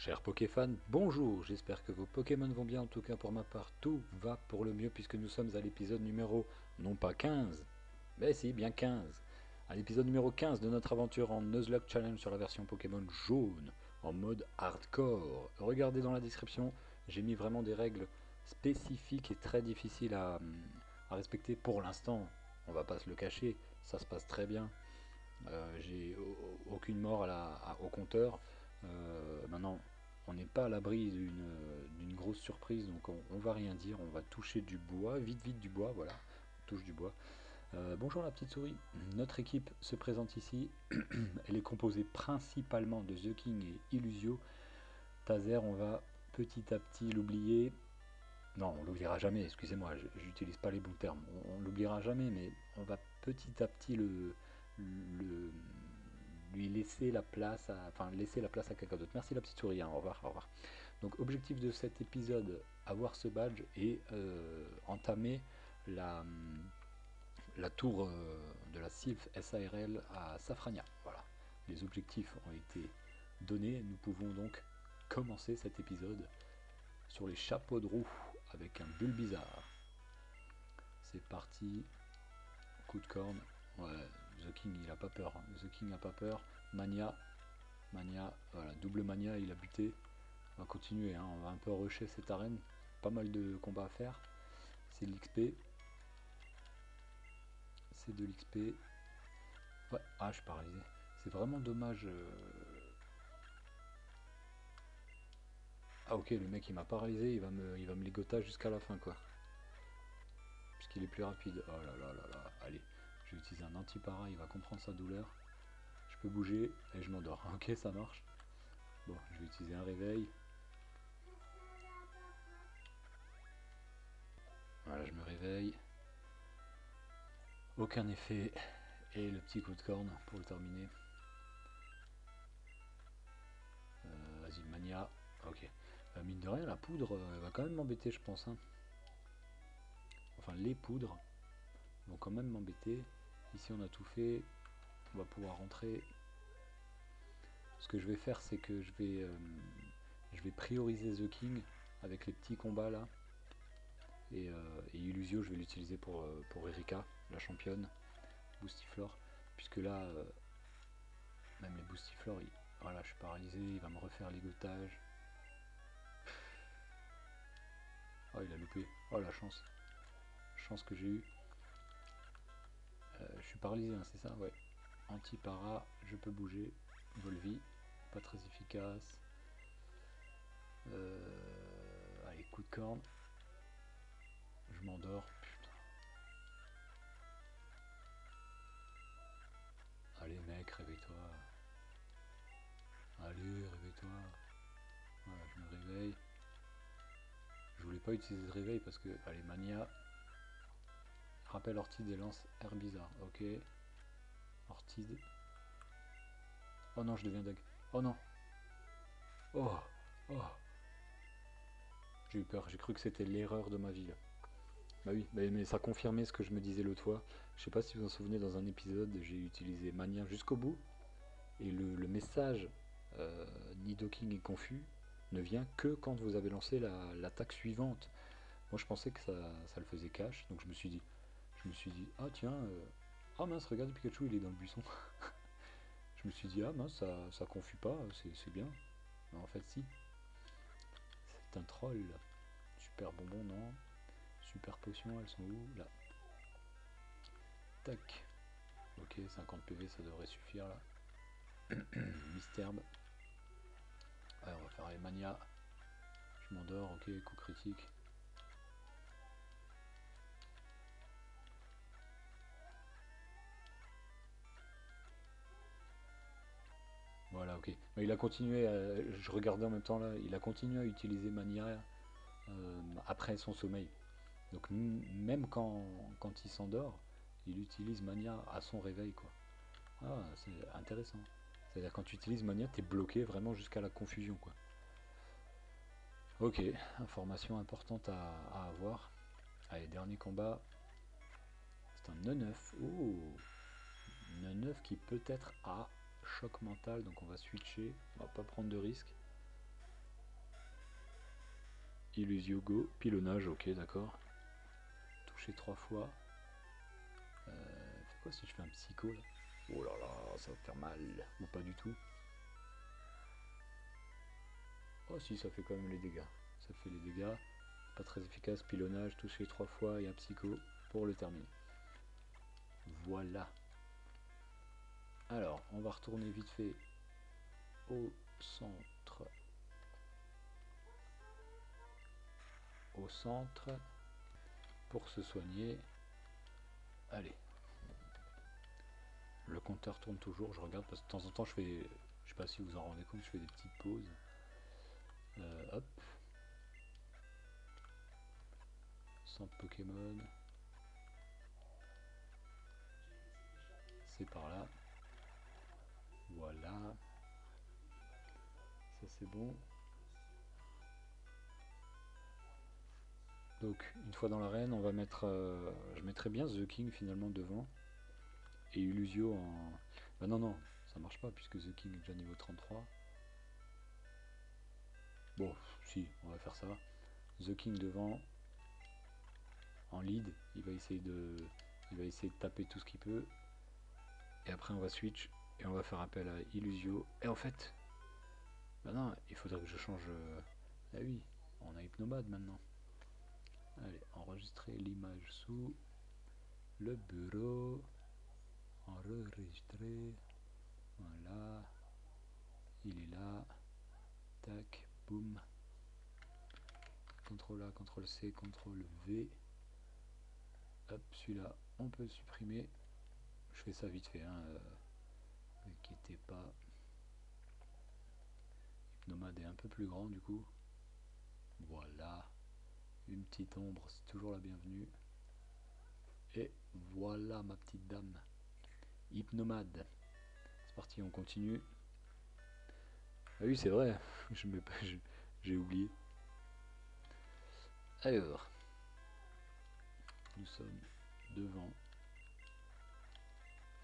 Chers Pokéfans, bonjour, j'espère que vos Pokémon vont bien, en tout cas pour ma part, tout va pour le mieux puisque nous sommes à l'épisode numéro, non pas 15, mais si, bien 15, à l'épisode numéro 15 de notre aventure en Nuzlocke Challenge sur la version Pokémon jaune, en mode hardcore. Regardez dans la description, j'ai mis vraiment des règles spécifiques et très difficiles à respecter pour l'instant, on va pas se le cacher, ça se passe très bien. J'ai aucune mort au compteur. Maintenant, on n'est pas à l'abri d'une grosse surprise, donc on va rien dire, on va toucher du bois, vite vite du bois, voilà, on touche du bois. Bonjour la petite souris, notre équipe se présente ici, elle est composée principalement de The King et Illusio. Tazer, on va petit à petit l'oublier. Non, on l'oubliera jamais, excusez-moi, j'utilise pas les bons termes. On l'oubliera jamais, mais on va petit à petit le- lui laisser la place enfin laisser la place à quelqu'un d'autre. Merci la petite souris, hein, au revoir, au revoir. Donc objectif de cet épisode, avoir ce badge et entamer la, la tour de la Sylph SARL à Safrania. Voilà, les objectifs ont été donnés, nous pouvons donc commencer cet épisode sur les chapeaux de roue avec un Bulbizarre. C'est parti, coup de corne. Ouais, The King il a pas peur. Hein. The King a pas peur. Mania, Mania, voilà, double Mania, il a buté. On va continuer, hein. On va un peu rusher cette arène. Pas mal de combats à faire. C'est de l'XP. C'est de l'XP. Ouais, ah, je suis paralysé. C'est vraiment dommage. Ah ok, le mec il m'a paralysé, il va me ligoter jusqu'à la fin quoi. Puisqu'il est plus rapide. Oh là là là là. Allez, je vais utiliser un anti-para, il va comprendre sa douleur. Je peux bouger et je m'endors. Ok, ça marche. Bon, je vais utiliser un réveil. Voilà, je me réveille. Aucun effet. Et le petit coup de corne pour le terminer. Vas-y, Mania. Ok. Mine de rien, la poudre va quand même m'embêter, je pense. Hein. Enfin, les poudres vont quand même m'embêter. Ici, on a tout fait. On va pouvoir rentrer. Ce que je vais faire, c'est que je vais prioriser The King avec les petits combats là. Et Illusio, je vais l'utiliser pour Erika, la championne. Boostiflore. Puisque là, même les Boostiflore, voilà, je suis paralysé, il va me refaire ligotage. Oh, il a loupé. Oh, la chance. Chance que j'ai eu. Je suis paralysé, hein, c'est ça? Ouais. Anti-para, je peux bouger. Volvi, pas très efficace. Allez, coup de corne. Je m'endors. Putain. Allez, mec, réveille-toi. Allez, réveille-toi. Voilà, je me réveille. Je voulais pas utiliser ce réveil parce que. Allez, Mania. Rappel Ortide et lance Herbizarre. Ok. Ortide. Oh non, je deviens Dag. Oh non. Oh. Oh. J'ai eu peur. J'ai cru que c'était l'erreur de ma vie. Là. Bah oui, mais ça confirmait ce que je me disais l'autre fois. Je sais pas si vous vous en souvenez, dans un épisode, j'ai utilisé Mania jusqu'au bout. Et le message Nidoking est confus ne vient que quand vous avez lancé l'attaque suivante. Moi je pensais que ça le faisait cash, donc je me suis dit ah tiens, ah mince, regarde Pikachu il est dans le buisson. Je me suis dit ah mince, ça confus pas, c'est bien. Mais en fait si, c'est un troll. Super bonbon, non. Super potion, elles sont où? Là. Tac. Ok, 50 PV ça devrait suffire là. Mystherbe. Ouais, on va faire les manias. Je m'endors, ok, coup critique. Voilà, ok. Mais il a continué, je regardais en même temps là, il a continué à utiliser Mania après son sommeil. Donc même quand il s'endort, il utilise Mania à son réveil, quoi. Ah, c'est intéressant. C'est-à-dire quand tu utilises Mania, t'es bloqué vraiment jusqu'à la confusion, quoi. Ok, information importante à avoir. Allez, dernier combat. C'est un 9. Oh, 9 qui peut-être a choc mental, donc on va switcher, on va pas prendre de risque. Illusio Go, pilonnage, ok d'accord. Toucher 3 fois. Fait quoi si je fais un psycho là? Oh là là, ça va faire mal. Ou pas du tout. Oh si, ça fait quand même les dégâts. Ça fait les dégâts. Pas très efficace, pilonnage, toucher 3 fois et un psycho pour le terminer. Voilà. Alors, on va retourner vite fait au centre. Au centre. Pour se soigner. Allez. Le compteur tourne toujours, je regarde parce que de temps en temps je fais. Je sais pas si vous en rendez compte, je fais des petites pauses. Hop. Centre Pokémon. C'est par là. Voilà. Ça c'est bon. Donc une fois dans l'arène, on va mettre. Je mettrais bien The King finalement devant. Et Illusio en. Bah non non, ça marche pas puisque The King est déjà niveau 33. Bon, si, on va faire ça. The King devant. En lead, il va essayer de taper tout ce qu'il peut. Et après on va switch et on va faire appel à Illusio. Et en fait, bah non, il faudrait que je change. Ah oui, on a Hypnomade maintenant. Allez, enregistrer l'image sous le bureau. Enregistrer. Voilà. Il est là. Tac, boum. CTRL A, CTRL C, CTRL V. Hop, celui-là, on peut le supprimer. Je fais ça vite fait, hein. Ne vous inquiétez pas. Hypnomade est un peu plus grand du coup. Voilà. Une petite ombre, c'est toujours la bienvenue. Et voilà ma petite dame. Hypnomade. C'est parti, on continue. Ah oui, c'est vrai. J'ai oublié. Alors, nous sommes devant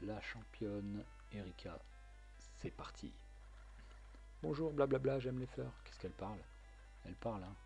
la championne Erika. C'est parti. Bonjour, blablabla, j'aime les fleurs. Qu'est-ce qu'elle parle? Elle parle, hein.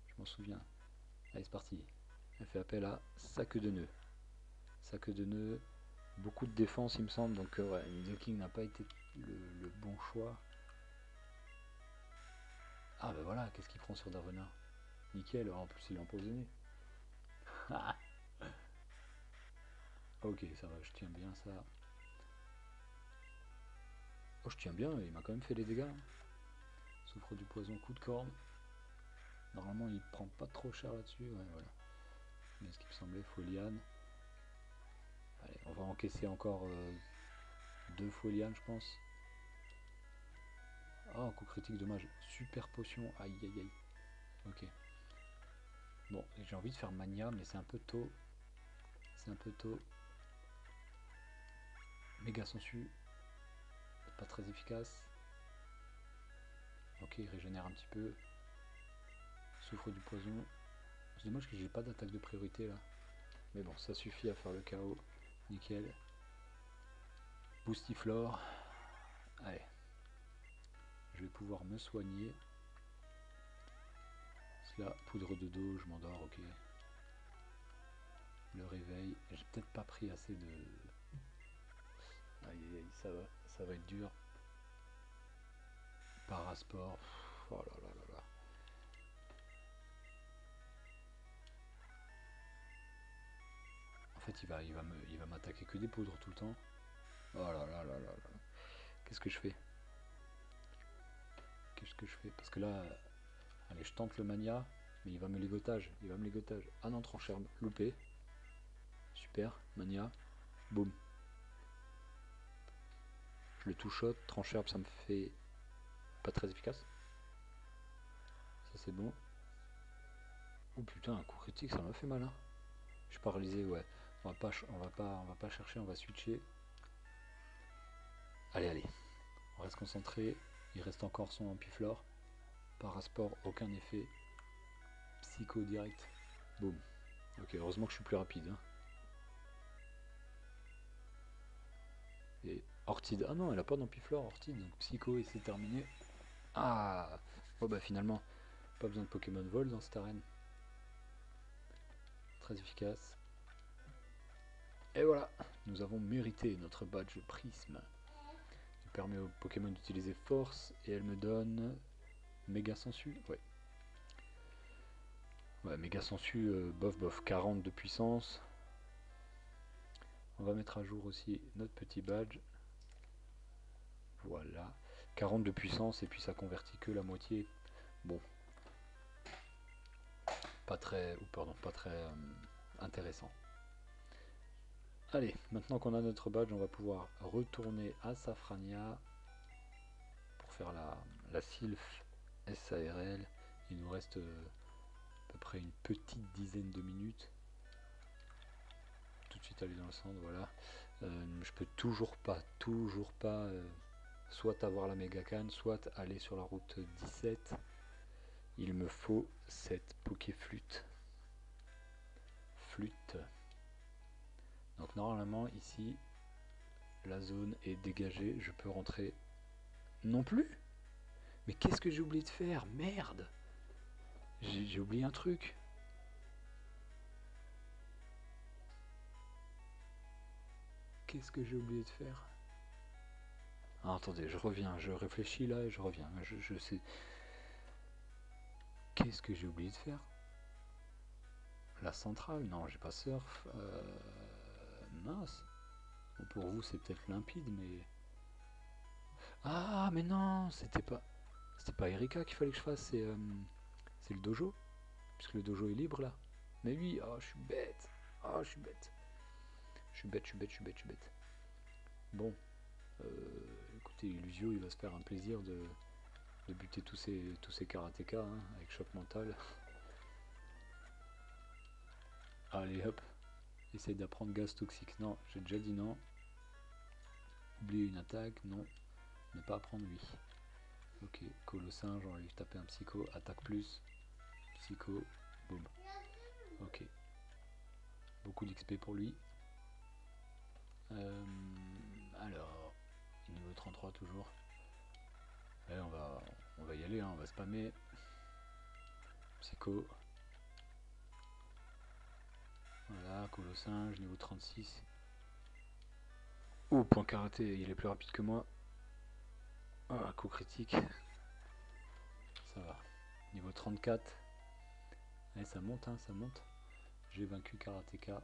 Je m'en souviens. Allez, c'est parti. Elle fait appel à sac de nœuds. Sac de nœuds. Beaucoup de défense, il me semble. Donc, ouais, The King n'a pas été le bon choix. Ah, bah voilà, qu'est-ce qu'il prend sur Darwena? Nickel, en plus, il est empoisonné. Ok, ça va, je tiens bien ça. Oh, je tiens bien, il m'a quand même fait les dégâts. Souffre du poison, coup de corne. Normalement, il prend pas trop cher là-dessus. Ouais, voilà. Mais ce qui me semblait, Foliane. Allez, on va encaisser encore 2 Foliane, je pense. Ah, coup critique, dommage. Super potion, aïe aïe aïe. Ok. Bon, j'ai envie de faire Mania, mais c'est un peu tôt. C'est un peu tôt. Méga sensu. Pas très efficace. Ok, il régénère un petit peu. Souffre du poison. C'est dommage que j'ai pas d'attaque de priorité là. Mais bon, ça suffit à faire le chaos. Nickel. Boostiflore. Allez. Je vais pouvoir me soigner. Là, poudre de dos, je m'endors, ok. Le réveil. J'ai peut-être pas pris assez de. Aïe aïe aïe, ça va être dur. Parasport. Oh là là là là. En fait, il va m'attaquer que des poudres tout le temps. Oh là là là là là. Qu'est-ce que je fais? Qu'est-ce que je fais? Parce que là, allez, je tente le mania, mais il va me ligotage. Il va me ligotage. Ah non, trancherbe, loupé. Super, mania. Boum. Je le two-shot. Trancherbe, ça me fait pas très efficace. Ça, c'est bon. Oh putain, un coup critique, ça m'a fait mal. Hein. Je suis paralysé, ouais. On va pas chercher, on va switcher. Allez, allez. On reste concentré. Il reste encore son ampiflore. Parasport, aucun effet. Psycho direct. Boum. Ok, heureusement que je suis plus rapide. Hein. Et Ortide. Ah non, elle a pas d'ampiflore, Ortide. Donc Psycho et c'est terminé. Ah. Bon bah finalement, Pas besoin de Pokémon Vol dans cette arène. Très efficace. Et voilà, nous avons mérité notre badge prisme. Il permet au Pokémon d'utiliser force et elle me donne méga sensu. Ouais. Ouais, méga sensu, bof bof, 40 de puissance. On va mettre à jour aussi notre petit badge. Voilà. 40 de puissance et puis ça convertit que la moitié. Bon. Pas très. Ou pardon, pas très intéressant. Allez, maintenant qu'on a notre badge, on va pouvoir retourner à Safrania pour faire la Sylph SARL. Il nous reste à peu près une petite dizaine de minutes. Tout de suite aller dans le centre, voilà. Je peux toujours pas soit avoir la méga canne, soit aller sur la route 17. Il me faut cette Pokéflûte. Flûte. Donc normalement ici, la zone est dégagée, je peux rentrer. Non plus? Mais qu'est-ce que j'ai oublié de faire? Merde! J'ai oublié un truc. Qu'est-ce que j'ai oublié de faire? Ah, attendez, je reviens, je réfléchis là et je reviens. Je sais. Qu'est-ce que j'ai oublié de faire? La centrale? Non, j'ai pas surf. Mince. Bon, pour vous, c'est peut-être limpide, mais. Ah, mais non, c'était pas. C'était pas Erika qu'il fallait que je fasse, c'est le dojo. Puisque le dojo est libre là. Mais oui, oh, je suis bête. Oh, je suis bête. Je suis bête, je suis bête, je suis bête, je suis bête. Bon, écoutez, Illusio, il va se faire un plaisir de buter tous ces karatékas hein, avec choc mental. Allez hop, essaye d'apprendre gaz toxique. Non, j'ai déjà dit non. Oublier une attaque, non. Ne pas apprendre, oui. Ok, colossinge, on va lui taper un psycho. Attaque plus. Psycho, boum. Ok. Beaucoup d'XP pour lui. Alors, niveau 33 toujours. Allez, on va y aller, hein, on va spammer. Psycho. Voilà, colossinge, niveau 36. Oh, point karaté, il est plus rapide que moi. Ah, coup critique. Ça va. Niveau 34. Allez, ça monte, hein, ça monte. J'ai vaincu Karateka.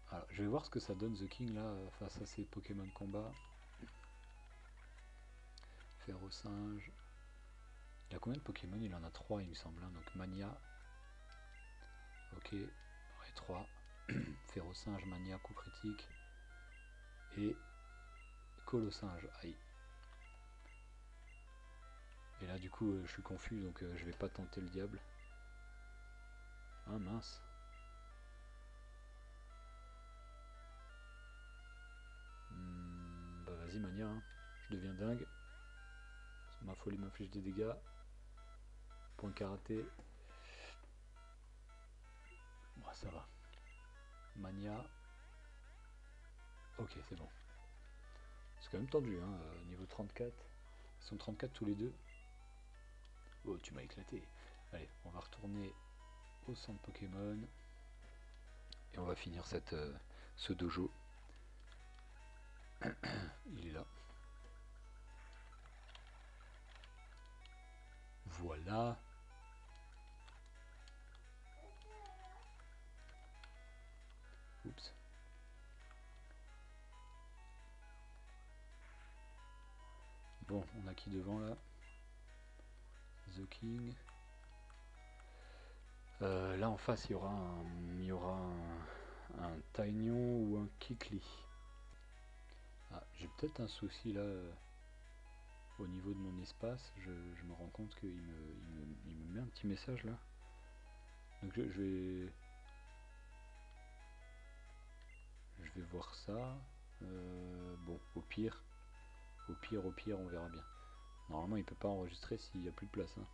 Alors, je vais voir ce que ça donne The King là face à ces Pokémon combat. Férocinge. Il a combien de Pokémon? Il en a 3 il me semble. Hein. Donc Mania. Ok. Ouais, 3. Férocinge, Mania, coup critique. Et Colossinge. Aïe. Et là du coup je suis confus donc je vais pas tenter le diable. Ah mince. Bah vas-y Mania, hein. Je deviens dingue. Ma folie m'inflige des dégâts. Point karaté. Bon, ça va. Mania. Ok, c'est bon. C'est quand même tendu, hein. Niveau 34. Ils sont 34 tous les deux. Oh, tu m'as éclaté. Allez, on va retourner au centre Pokémon. Et on va finir ce dojo. Il est là. Voilà. Oups. Bon, on a qui devant là? The King. Là en face, il y aura un Taignon ou un Kikli. Ah, j'ai peut-être un souci là au niveau de mon espace. Je me rends compte qu'il me met un petit message là. Donc je vais voir ça. Bon, au pire, on verra bien. Normalement, il peut pas enregistrer s'il n'y a plus de place. Hein.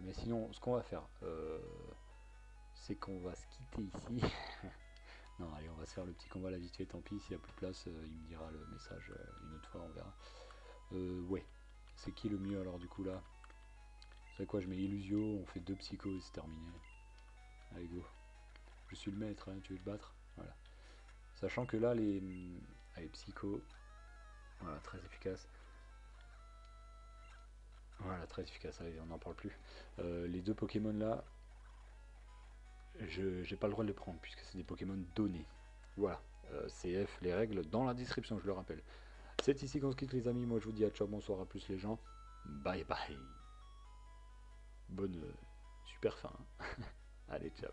Mais sinon, ce qu'on va faire, c'est qu'on va se quitter ici. Non, allez, on va se faire le petit combat là vite fait. Tant pis, s'il n'y a plus de place, il me dira le message une autre fois, on verra. Ouais. C'est qui le mieux alors du coup là? C'est quoi, je mets Illusio, on fait 2 psychos et c'est terminé. Allez go. Je suis le maître, hein, tu veux te battre? Voilà. Sachant que là les. Allez, psycho. Voilà, très efficace. Voilà, très efficace, allez, on n'en parle plus. Les deux Pokémon là, je j'ai pas le droit de les prendre puisque c'est des Pokémon donnés. Voilà. CF, les règles dans la description, je le rappelle. C'est ici qu'on se quitte les amis, moi je vous dis à ciao, bonsoir, à plus les gens. Bye bye. Bonne super fin. Allez, ciao.